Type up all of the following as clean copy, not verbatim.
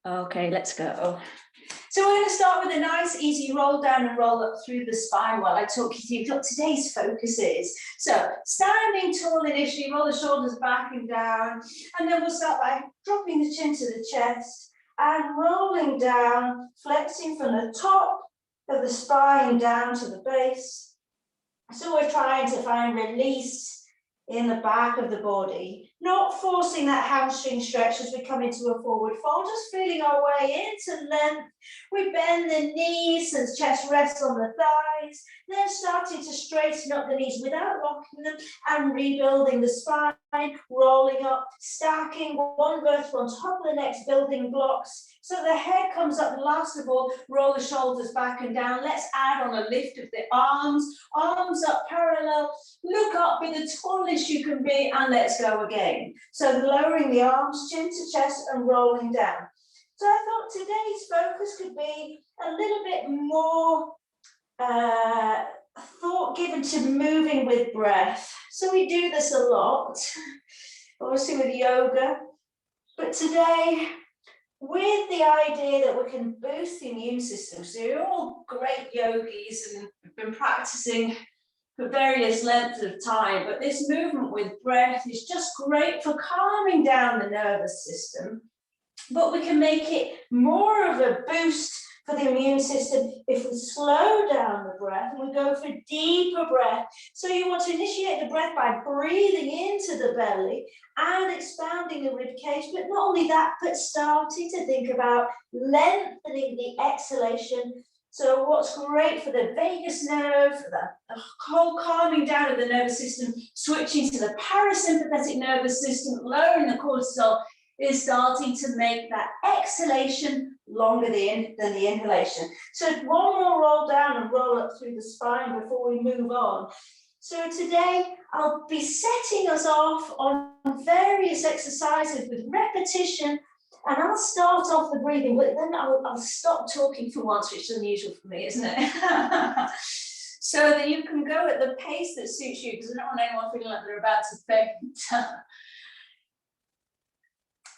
Okay, let's go. So we're going to start with a nice easy roll down and roll up through the spine while I talk you through what today's focus is. So standing tall initially, roll the shoulders back and down, and then we'll start by dropping the chin to the chest and rolling down, flexing from the top of the spine down to the base. So we're trying to find release in the back of the body, not forcing that hamstring stretch as we come into a forward fold, just feeling our way into length. We bend the knees and chest rests on the thighs, then starting to straighten up the knees without locking them and rebuilding the spine, rolling up, stacking one vertebra on top of the next, building blocks. So the head comes up, last of all, roll the shoulders back and down. Let's add on a lift of the arms up parallel, look up, be the tallest you can be, and let's go again. So lowering the arms, chin to chest, and rolling down. So I thought today's focus could be a little bit more thought given to moving with breath. So we do this a lot, obviously with yoga, but today, with the idea that we can boost the immune system. So you're all great yogis and have been practicing for various lengths of time, but this movement with breath is just great for calming down the nervous system. But we can make it more of a boost for the immune system if we slow down the breath and we go for deeper breath. So you want to initiate the breath by breathing into the belly and expanding the rib cage, but not only that, but starting to think about lengthening the exhalation. So what's great for the vagus nerve, the whole calming down of the nervous system, switching to the parasympathetic nervous system, lowering the cortisol, is starting to make that exhalation longer than the inhalation. So one more roll down and roll up through the spine before we move on. So today I'll be setting us off on various exercises with repetition, and I'll start off the breathing, but then I'll stop talking for once, which is unusual for me, isn't it? So that you can go at the pace that suits you, because I don't want anyone feeling like they're about to faint.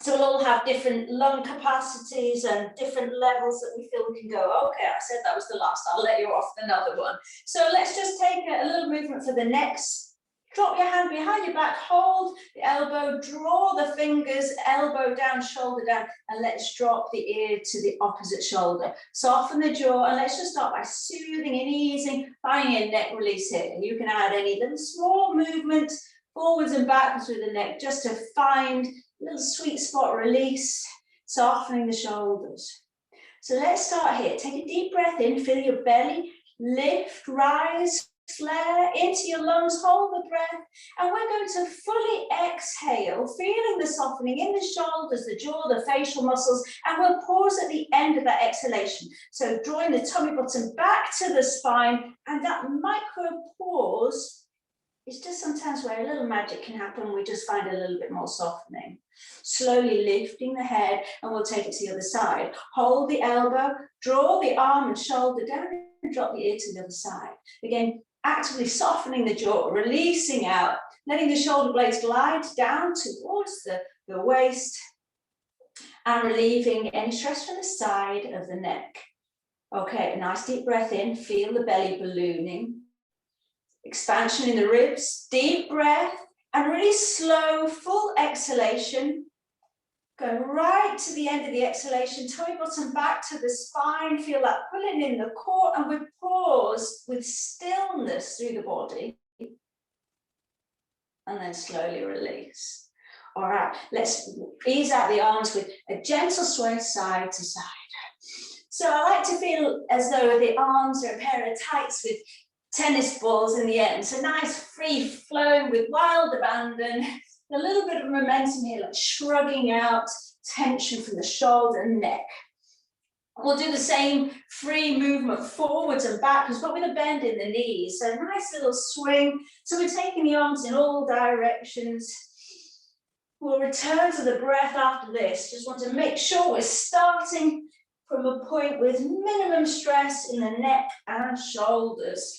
So we'll all have different lung capacities and different levels that we feel we can go. Okay, I said that was the last. I'll let you off another one. So let's just take a little movement for the necks. Drop your hand behind your back, hold the elbow, draw the fingers, elbow down, shoulder down, and let's drop the ear to the opposite shoulder. Soften the jaw, and let's just start by soothing and easing, finding a neck release here. And you can add any little small movement forwards and backwards with the neck, just to find little sweet spot release, softening the shoulders. So let's start here. Take a deep breath in, feel your belly lift, rise, flare into your lungs, hold the breath, and we're going to fully exhale, feeling the softening in the shoulders, the jaw, the facial muscles, and we'll pause at the end of that exhalation. So drawing the tummy button back to the spine, and that micro pause is just sometimes where a little magic can happen. We just find a little bit more softening. Slowly lifting the head, and we'll take it to the other side. Hold the elbow, draw the arm and shoulder down, and drop the ear to the other side. Again, actively softening the jaw, releasing out, letting the shoulder blades glide down towards the waist, and relieving any stress from the side of the neck. Okay, a nice deep breath in, feel the belly ballooning. Expansion in the ribs, deep breath, and really slow, full exhalation. Go right to the end of the exhalation, tummy button back to the spine, feel that pulling in the core, and we pause with stillness through the body. And then slowly release. All right, let's ease out the arms with a gentle sway side to side. So I like to feel as though the arms are a pair of tights with tennis balls in the end. So nice free flow with wild abandon. A little bit of momentum here, like shrugging out tension from the shoulder and neck. We'll do the same free movement forwards and backwards, but with a bend in the knees. So nice little swing. So we're taking the arms in all directions. We'll return to the breath after this. Just want to make sure we're starting from a point with minimum stress in the neck and shoulders.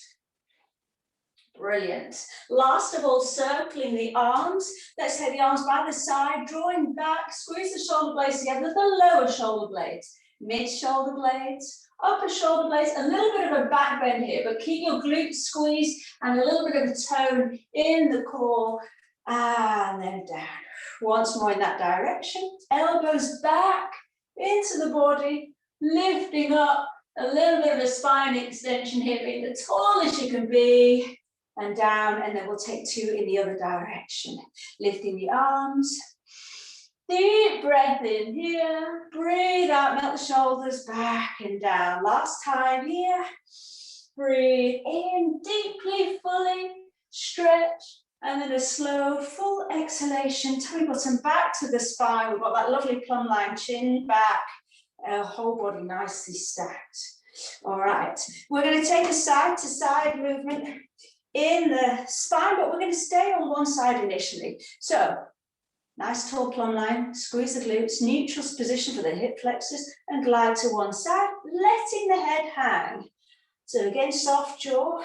Brilliant. Last of all, circling the arms. Let's take the arms by the side, drawing back, squeeze the shoulder blades together, the lower shoulder blades, mid shoulder blades, upper shoulder blades, a little bit of a back bend here, but keep your glutes squeezed and a little bit of a tone in the core, and then down. Once more in that direction, elbows back into the body, lifting up, a little bit of a spine extension here, being the tallest you can be, and down, and then we'll take two in the other direction. Lifting the arms, deep breath in here, breathe out, melt the shoulders back and down. Last time here, breathe in deeply, fully, stretch, and then a slow, full exhalation, tummy bottom back to the spine. We've got that lovely plumb line, chin back, whole body nicely stacked. All right, we're going to take a side-to-side movement in the spine, but we're going to stay on one side initially. So, nice tall plumb line, squeeze the glutes, neutral position for the hip flexors, and glide to one side, letting the head hang. So again, soft jaw,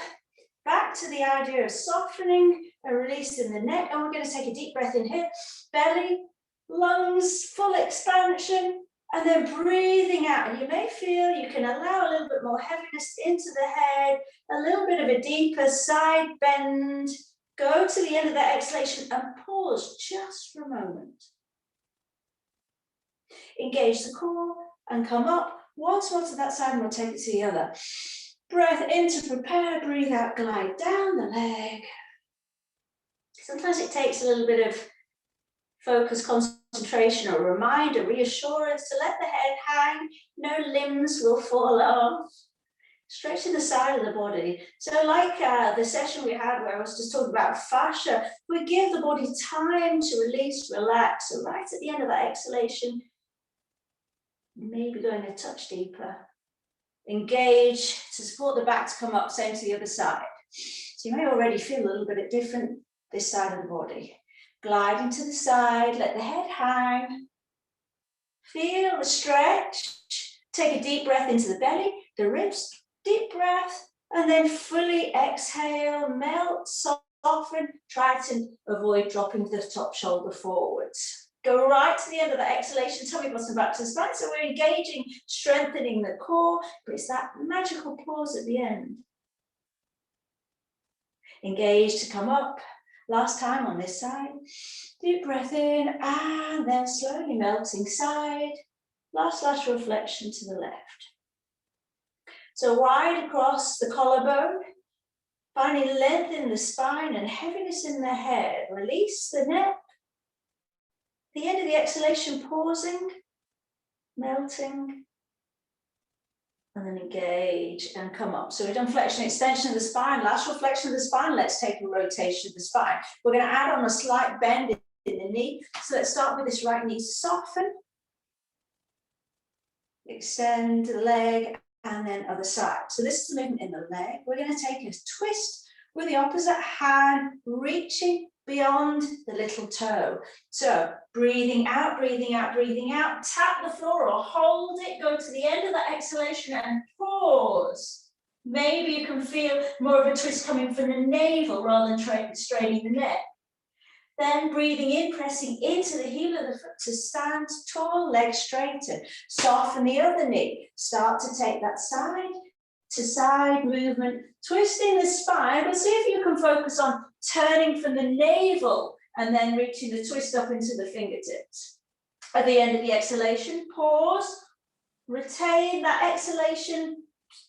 back to the idea of softening and releasing the neck, and we're going to take a deep breath in here, belly, lungs, full expansion, and then breathing out. And you may feel you can allow a little bit more heaviness into the head, a little bit of a deeper side bend. Go to the end of that exhalation and pause just for a moment. Engage the core and come up. Once more to that side, and we'll take it to the other. Breath in to prepare, breathe out, glide down the leg. Sometimes it takes a little bit of focus, concentration, or reminder, reassurance to let the head hang. No limbs will fall off. Stretching the side of the body. So like the session we had where I was just talking about fascia, we give the body time to release, relax. So right at the end of that exhalation, maybe going a touch deeper. Engage to support the back to come up, same to the other side. So you may already feel a little bit different this side of the body. Gliding to the side, let the head hang. Feel the stretch. Take a deep breath into the belly, the ribs, deep breath, and then fully exhale, melt, soften. Try to avoid dropping the top shoulder forwards. Go right to the end of the exhalation, tummy bottom back to the spine. So we're engaging, strengthening the core, but it's that magical pause at the end. Engage to come up. Last time on this side. Deep breath in, and then slowly melting side. Last reflection to the left. So wide across the collarbone, finding length in the spine and heaviness in the head. Release the neck. The end of the exhalation, pausing, melting, and then engage and come up. So we've done flexion, extension of the spine, lateral flexion of the spine. Let's take a rotation of the spine. We're going to add on a slight bend in the knee. So let's start with this right knee, soften, extend the leg, and then other side. So this is the movement in the leg. We're going to take a twist with the opposite hand, reaching beyond the little toe. So breathing out, breathing out, breathing out. Tap the floor or hold it. Go to the end of that exhalation and pause. Maybe you can feel more of a twist coming from the navel rather than straining the neck. Then breathing in, pressing into the heel of the foot to stand tall, legs straighten. Soften the other knee. Start to take that side to side movement, twisting the spine, but see if you can focus on turning from the navel and then reaching the twist up into the fingertips. At the end of the exhalation, pause, retain that exhalation,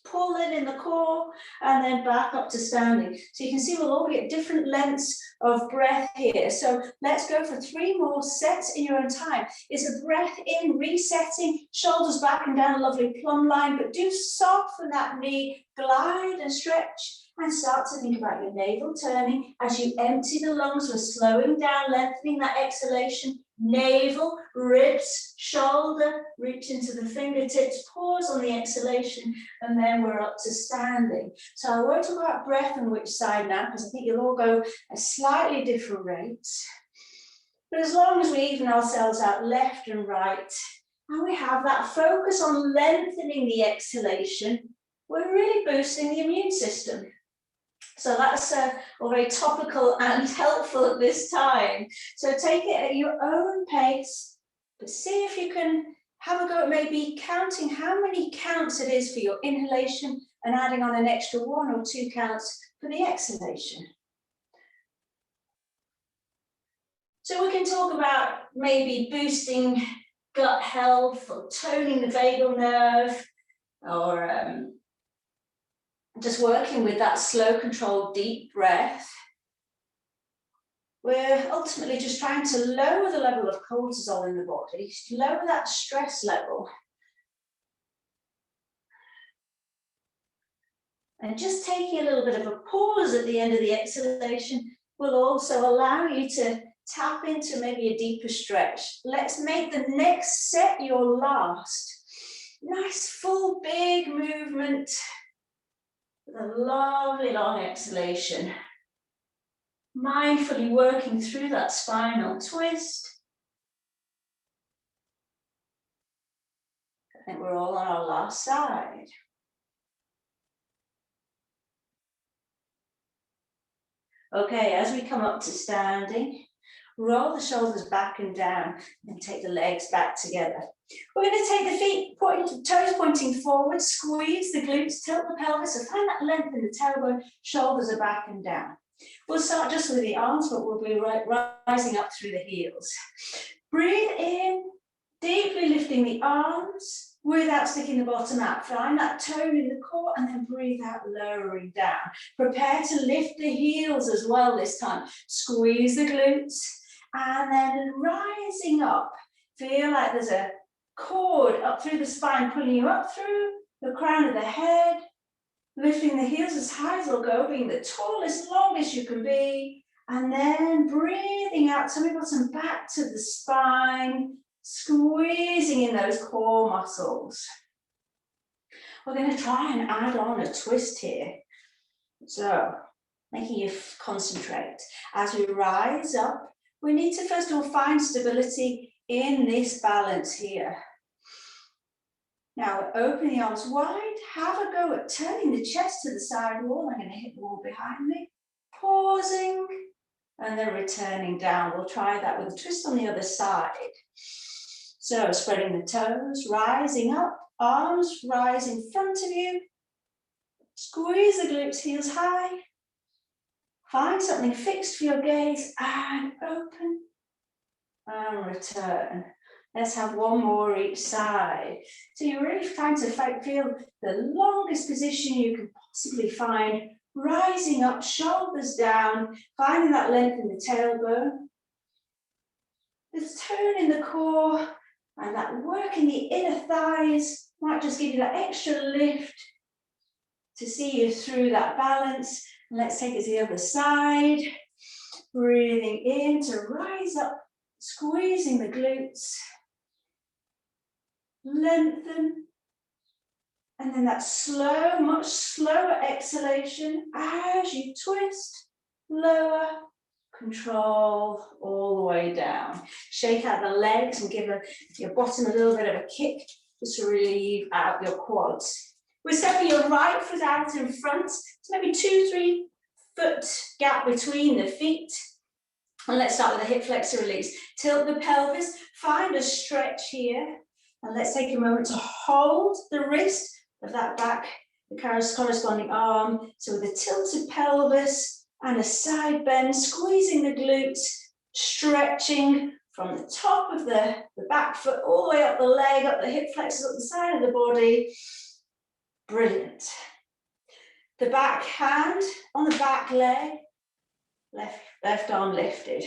pull in the core, and then back up to standing. So you can see we'll all get different lengths of breath here. So let's go for 3 more sets in your own time. It's a breath in, resetting, shoulders back and down, a lovely plumb line, but do soften that knee, glide and stretch, and start to think about your navel turning as you empty the lungs. We're slowing down, lengthening that exhalation. Navel, ribs, shoulder, reach into the fingertips, pause on the exhalation, and then we're up to standing. So I won't talk about breath on which side now, because I think you'll all go at slightly different rates. But as long as we even ourselves out left and right, and we have that focus on lengthening the exhalation, we're really boosting the immune system. So that's all very topical and helpful at this time. So take it at your own pace, but see if you can have a go at maybe counting how many counts it is for your inhalation and adding on an extra 1 or 2 counts for the exhalation. So we can talk about maybe boosting gut health or toning the vagal nerve, or just working with that slow, controlled, deep breath. We're ultimately just trying to lower the level of cortisol in the body, lower that stress level. And just taking a little bit of a pause at the end of the exhalation will also allow you to tap into maybe a deeper stretch. Let's make the next set your last. Nice, full, big movement with a lovely long exhalation. Mindfully working through that spinal twist. I think we're all on our last side. Okay, as we come up to standing, roll the shoulders back and down and take the legs back together. We're going to take the feet, toes pointing forward, squeeze the glutes, tilt the pelvis, and find that length in the tailbone, shoulders are back and down. We'll start just with the arms, but we'll be rising up through the heels. Breathe in, deeply lifting the arms without sticking the bottom out. Find that tone in the core and then breathe out, lowering down. Prepare to lift the heels as well this time. Squeeze the glutes and then rising up. Feel like there's a cord up through the spine, pulling you up through the crown of the head, lifting the heels as high as they'll go, being the tallest, longest you can be, and then breathing out, tummy bottom back to the spine, squeezing in those core muscles. We're going to try and add on a twist here. So, making you concentrate. As we rise up, we need to first of all find stability in this balance here. Now, open the arms wide, have a go at turning the chest to the side wall. I'm going to hit the wall behind me, pausing, and then returning down. We'll try that with a twist on the other side. So, spreading the toes, rising up, arms rise in front of you, squeeze the glutes, heels high, find something fixed for your gaze, and open, and return. Let's have one more each side. So you're really trying to feel the longest position you can possibly find, rising up, shoulders down, finding that length in the tailbone. This tone in the core and that work in the inner thighs might just give you that extra lift to see you through that balance. And let's take it to the other side. Breathing in to rise up, squeezing the glutes. Lengthen, and then that slow, much slower exhalation as you twist, lower, control all the way down. Shake out the legs and give your bottom a little bit of a kick just to relieve out your quads. We're stepping your right foot out in front, so maybe 2-3 foot gap between the feet. And let's start with a hip flexor release. Tilt the pelvis, find a stretch here. And let's take a moment to hold the wrist of that back, the corresponding arm. So with a tilted pelvis and a side bend, squeezing the glutes, stretching from the top of the back foot all the way up the leg, up the hip flexors, up the side of the body. Brilliant. The back hand on the back leg, left arm lifted.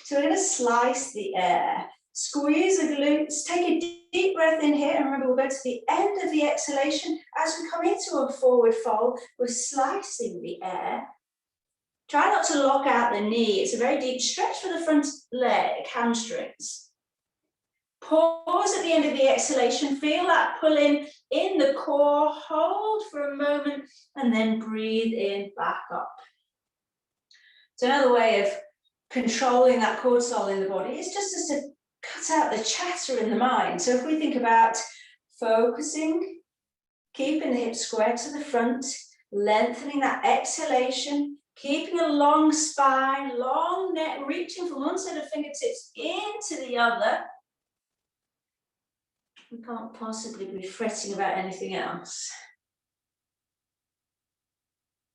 So we're going to slice the air. Squeeze the glutes, take a deep breath in here, and remember we'll go to the end of the exhalation. As we come into a forward fold, we're slicing the air. Try not to lock out the knee. It's a very deep stretch for the front leg, hamstrings. Pause at the end of the exhalation, feel that pull in the core, hold for a moment, and then breathe in, back up. So another way of controlling that cortisol in the body is just to cut out the chatter in the mind. So if we think about focusing, keeping the hips square to the front, lengthening that exhalation, keeping a long spine, long neck, reaching from one set of fingertips into the other. We can't possibly be fretting about anything else.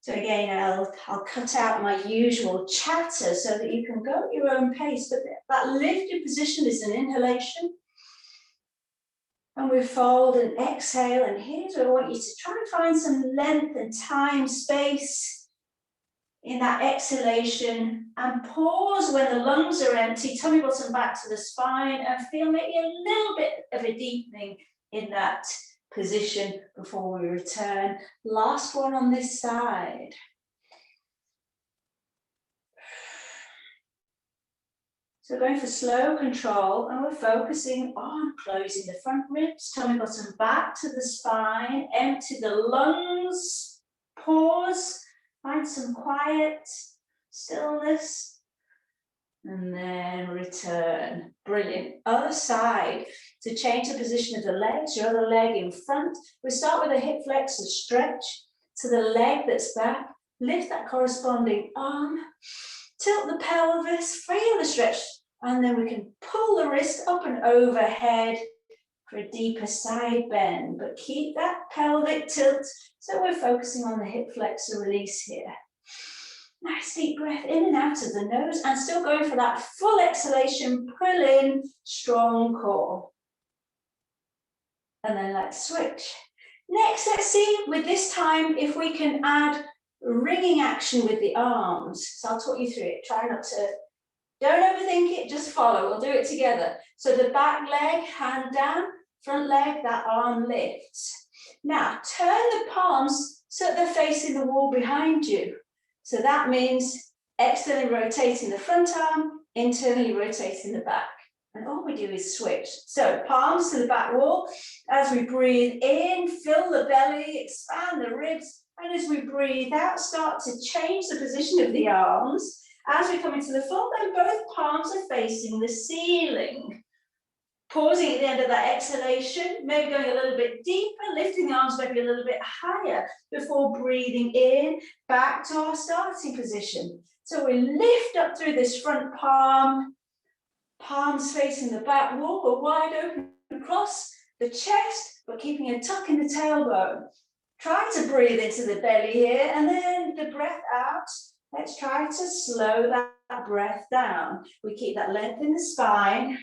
So again, I'll cut out my usual chatter so that you can go at your own pace, but that lifted position is an inhalation. And we fold and exhale, and here's where I want you to try and find some length and time, space in that exhalation, and pause when the lungs are empty, tummy bottom back to the spine, and feel maybe a little bit of a deepening in that position before we return. Last one on this side. So going for slow control, and we're focusing on closing the front ribs, tummy bottom back to the spine, empty the lungs, pause, find some quiet, stillness, and then return. Brilliant. Other side. To change the position of the legs, your other leg in front. We start with a hip flexor stretch to the leg that's back. Lift that corresponding arm. Tilt the pelvis, feel the stretch, and then we can pull the wrist up and overhead for a deeper side bend, but keep that pelvic tilt, so we're focusing on the hip flexor release here. Nice deep breath in and out of the nose, and still going for that full exhalation, pull in, strong core. And then let's switch. Next, let's see with this time if we can add ringing action with the arms. So I'll talk you through it. Try not to, don't overthink it, just follow. We'll do it together. So the back leg, hand down, front leg, that arm lifts. Now turn the palms so that they're facing the wall behind you. So that means externally rotating the front arm, internally rotating the back. And all we do is switch. So palms to the back wall. As we breathe in, fill the belly, expand the ribs. And as we breathe out, start to change the position of the arms. As we come into the fold, then both palms are facing the ceiling. Pausing at the end of that exhalation, maybe going a little bit deeper, lifting the arms maybe a little bit higher before breathing in, back to our starting position. So we lift up through this front palm, palms facing the back wall, but wide open across the chest, but keeping a tuck in the tailbone. Try to breathe into the belly here, and then the breath out. Let's try to slow that breath down. We keep that length in the spine.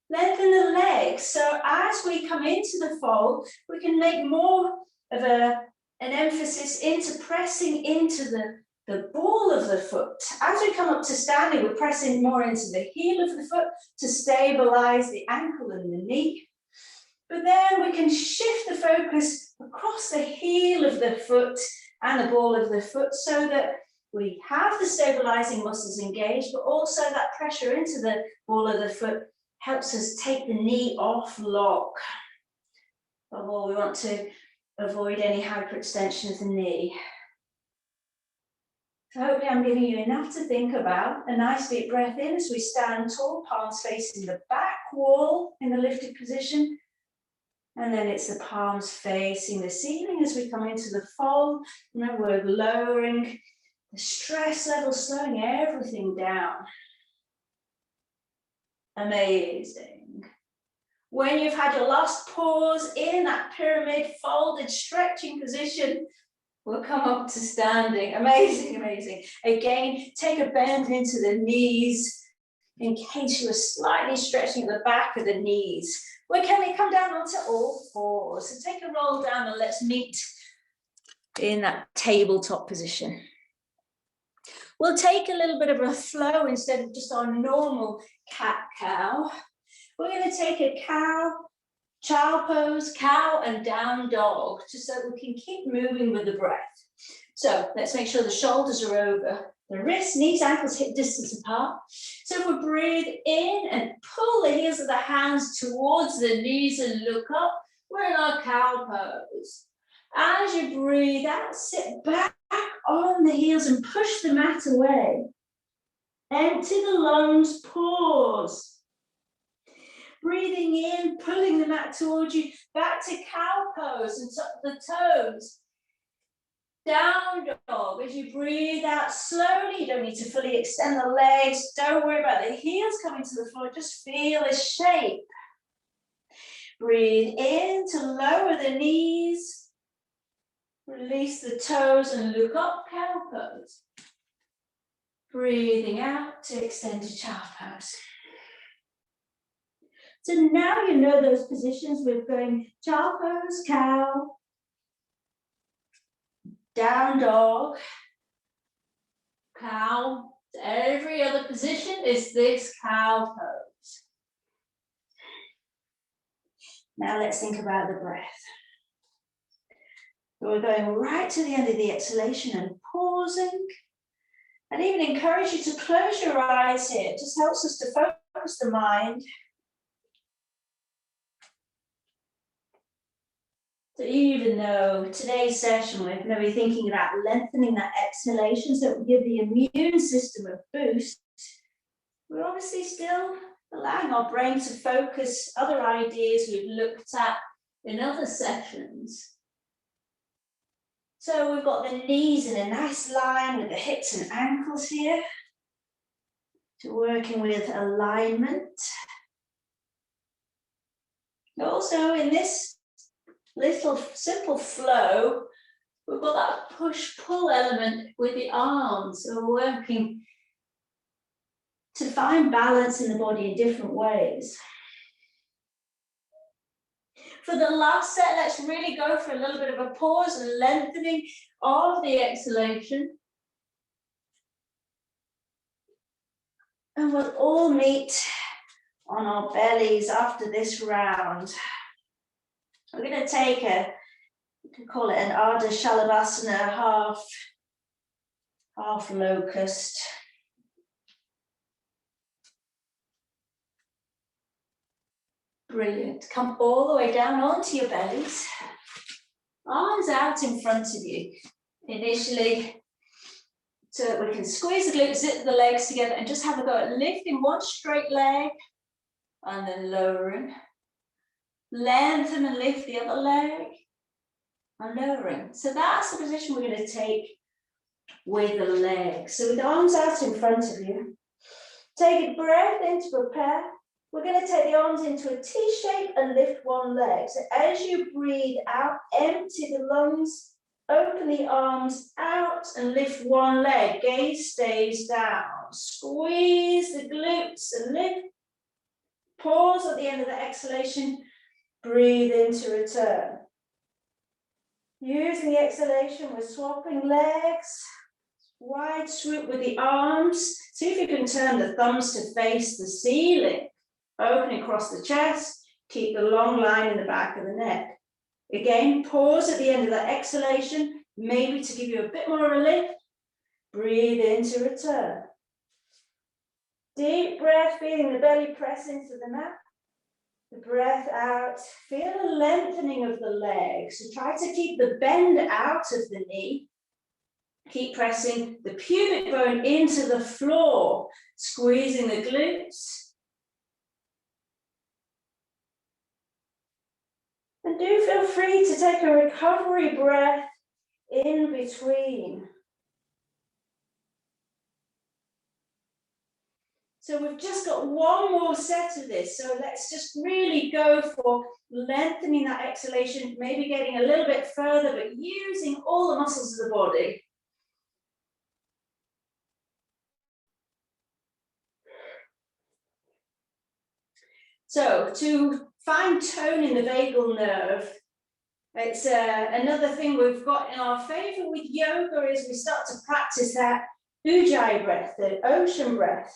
Lengthen the legs. So as we come into the fold, we can make more of an emphasis into pressing into the ball of the foot. As we come up to standing, we're pressing more into the heel of the foot to stabilize the ankle and the knee. But then we can shift the focus across the heel of the foot and the ball of the foot so that we have the stabilizing muscles engaged, but also that pressure into the ball of the foot helps us take the knee off lock. Above all, we want to avoid any hyperextension of the knee. So hopefully I'm giving you enough to think about. A nice deep breath in as we stand tall, palms facing the back wall in the lifted position. And then it's the palms facing the ceiling as we come into the fold. Remember, we're lowering the stress level, slowing everything down. Amazing. When you've had your last pause in that pyramid, folded, stretching position, we'll come up to standing. Amazing, amazing. Again, take a bend into the knees in case you were slightly stretching the back of the knees. Where can we come down onto all fours? So take a roll down and let's meet in that tabletop position. We'll take a little bit of a flow instead of just our normal cat-cow. We're going to take a cow, child pose, cow and down dog, just so we can keep moving with the breath. So let's make sure the shoulders are over the wrists, knees, ankles, hip distance apart. So if we breathe in and pull the heels of the hands towards the knees and look up, we're in our cow pose. As you breathe out, sit back on the heels and push the mat away. Empty the lungs, pause. Breathing in, pulling the mat towards you, back to cow pose and tuck the toes. Down dog. As you breathe out slowly, you don't need to fully extend the legs. Don't worry about the heels coming to the floor. Just feel the shape. Breathe in to lower the knees. Release the toes and look up, cow pose. Breathing out to extend to child pose. So now you know those positions. We're going child pose, cow, down dog, cow. Every other position is this cow pose. Now let's think about the breath. So we're going right to the end of the exhalation and pausing. I'd even encourage you to close your eyes here. It just helps us to focus the mind. So even though today's session we're going to be thinking about lengthening that exhalation so it will give the immune system a boost, we're obviously still allowing our brain to focus other ideas we've looked at in other sessions. So we've got the knees in a nice line with the hips and ankles here. So working with alignment. Also in this little simple flow, we've got that push-pull element with the arms. So we're working to find balance in the body in different ways. For the last set, let's really go for a little bit of a pause and lengthening of the exhalation. And we'll all meet on our bellies after this round. We're going to take you can call it an Ardha Shalabhasana, half locust. Brilliant. Come all the way down onto your bellies. Arms out in front of you. Initially, so that we can squeeze the glutes, zip the legs together and just have a go at lifting one straight leg and then lowering. Lengthen and lift the other leg and lowering. So that's the position we're going to take with the legs. So with the arms out in front of you, take a breath in to prepare. We're going to take the arms into a T shape and lift one leg. So as you breathe out, empty the lungs, open the arms out and lift one leg. Gaze stays down. Squeeze the glutes and lift. Pause at the end of the exhalation. Breathe in to return. Using the exhalation, we're swapping legs. Wide swoop with the arms. See if you can turn the thumbs to face the ceiling. Open across the chest. Keep the long line in the back of the neck. Again, pause at the end of that exhalation, maybe to give you a bit more of a lift. Breathe in to return. Deep breath, feeling the belly press into the mat. The breath out, feel a lengthening of the legs. So try to keep the bend out of the knee. Keep pressing the pubic bone into the floor, squeezing the glutes. And do feel free to take a recovery breath in between. So we've just got one more set of this. So let's just really go for lengthening that exhalation, maybe getting a little bit further, but using all the muscles of the body. So to find tone in the vagal nerve, it's another thing we've got in our favor with yoga is we start to practice that ujjayi breath, the ocean breath.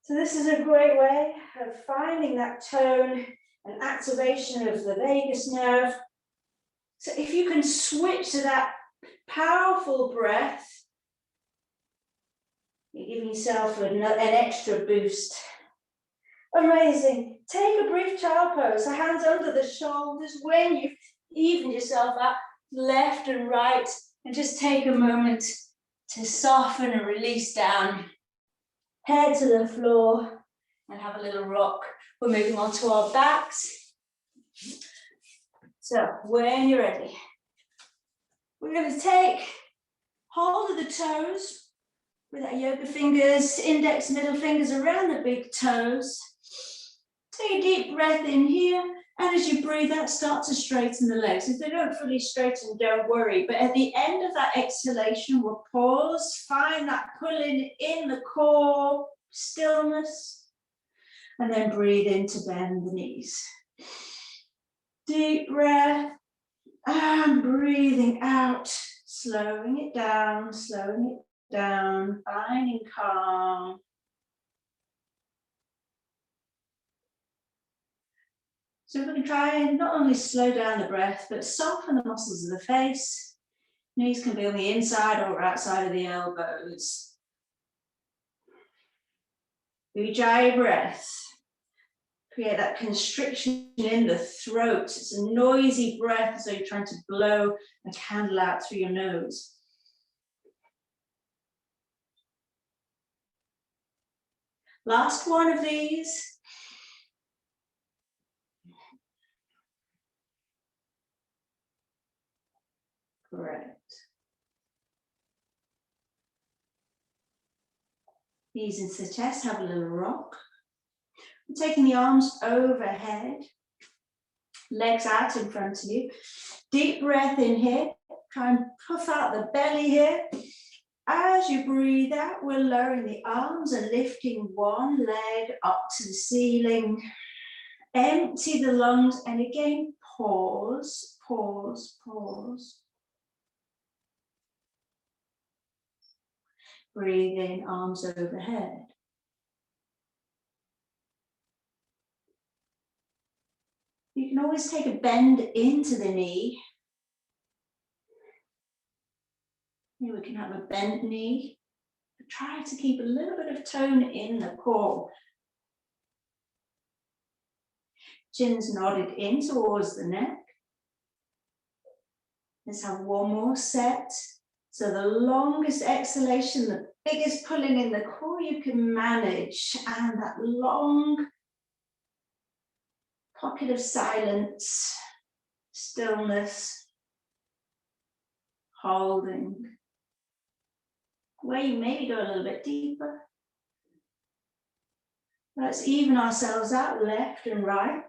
So this is a great way of finding that tone and activation of the vagus nerve. So if you can switch to that powerful breath, you're giving yourself an extra boost. Amazing. Take a brief child pose, so hands under the shoulders. When you've evened yourself out, left and right, and just take a moment to soften and release down. Head to the floor and have a little rock. We're moving on to our backs. So when you're ready, We're going to take hold of the toes with our yoga fingers, index, middle fingers around the big toes. Take a deep breath in here, and as you breathe out, start to straighten the legs. If they don't fully straighten, don't worry. But at the end of that exhalation, we'll pause, find that pulling in the core, stillness, and then breathe in to bend the knees. Deep breath, and breathing out, slowing it down, finding calm. So we're going to try and not only slow down the breath, but soften the muscles of the face. Knees can be on the inside or outside of the elbows. Ujjayi breath. Create that constriction in the throat. It's a noisy breath, so you're trying to blow a candle out through your nose. Last one of these. Correct. Knees into the chest, have a little rock. We're taking the arms overhead, legs out in front of you. Deep breath in here. Try and puff out the belly here. As you breathe out, we're lowering the arms and lifting one leg up to the ceiling. Empty the lungs, and again, pause, pause, pause. Breathe in, arms overhead. You can always take a bend into the knee. Here we can have a bent knee. But try to keep a little bit of tone in the core. Chin's nodded in towards the neck. Let's have one more set. So the longest exhalation, the biggest pulling in the core you can manage, and that long pocket of silence, stillness, holding. Where you maybe go a little bit deeper. Let's even ourselves out, left and right.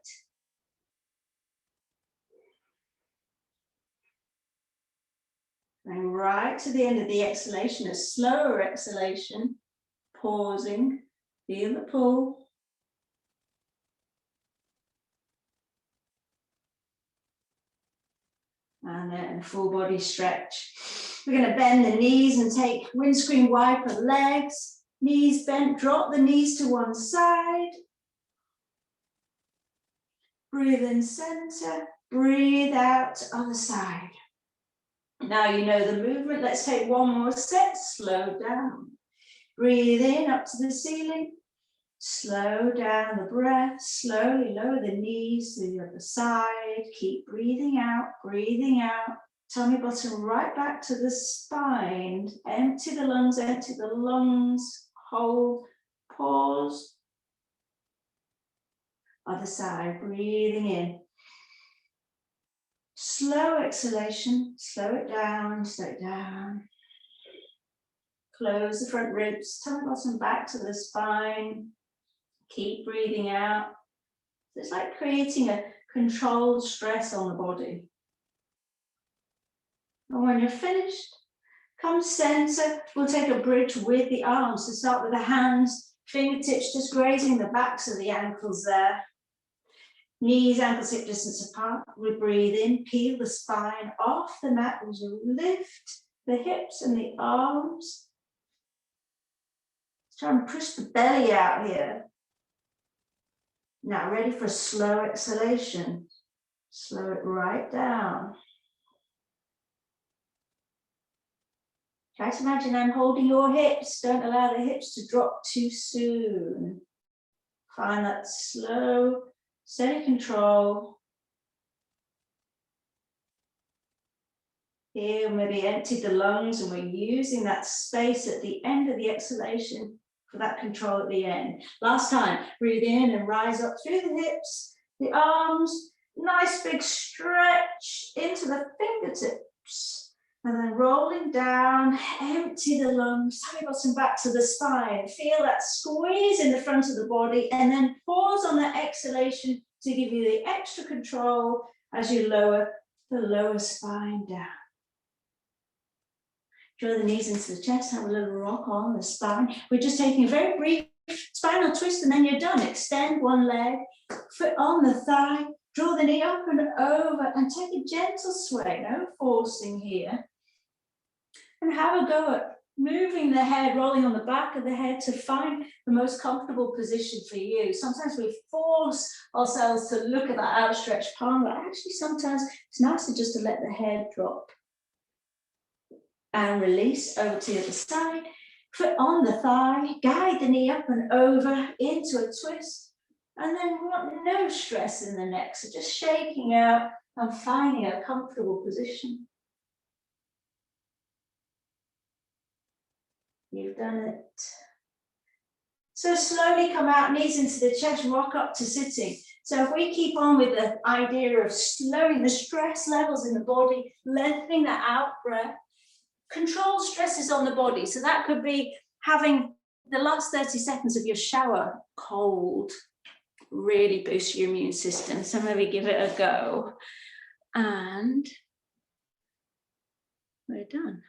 And right to the end of the exhalation, a slower exhalation, pausing, feel the pull. And then a full body stretch. We're going to bend the knees and take windscreen wiper legs. Knees bent, drop the knees to one side. Breathe in center, breathe out other side. Now you know the movement. Let's take one more set, slow down. Breathe in up to the ceiling. Slow down the breath, slowly lower the knees to the other side. Keep breathing out, breathing out. Tummy bottom right back to the spine. Empty the lungs, hold, pause. Other side, breathing in. Slow exhalation, slow it down, slow it down. Close the front ribs, tummy bottom back to the spine. Keep breathing out. It's like creating a controlled stress on the body. And when you're finished, come center. We'll take a bridge with the arms. So start with the hands, fingertips just grazing the backs of the ankles there. Knees, ankles, hip distance apart. We breathe in, peel the spine off the mat as you lift the hips and the arms. Try and push the belly out here. Now ready for a slow exhalation. Slow it right down. Try to imagine I'm holding your hips. Don't allow the hips to drop too soon. Find that slow, steady control. Here, maybe empty the lungs, and we're using that space at the end of the exhalation for that control at the end. Last time, breathe in and rise up through the hips, the arms, nice big stretch into the fingertips. And then rolling down, empty the lungs, tummy bottom back to the spine. Feel that squeeze in the front of the body, and then pause on that exhalation to give you the extra control as you lower the lower spine down. Draw the knees into the chest, have a little rock on the spine. We're just taking a very brief spinal twist, and then you're done. Extend one leg, foot on the thigh, draw the knee up and over, and take a gentle sway, no forcing here. And have a go at moving the head, rolling on the back of the head to find the most comfortable position for you. Sometimes we force ourselves to look at that outstretched palm, but actually sometimes it's nicer just to let the head drop. And release over to the other side. Foot on the thigh, guide the knee up and over into a twist. And then we want no stress in the neck, so just shaking out and finding a comfortable position. You've done it. So slowly come out, knees into the chest, rock up to sitting. So if we keep on with the idea of slowing the stress levels in the body, lengthening that out breath, control stresses on the body. So that could be having the last 30 seconds of your shower cold, really boost your immune system. So maybe give it a go. And we're done.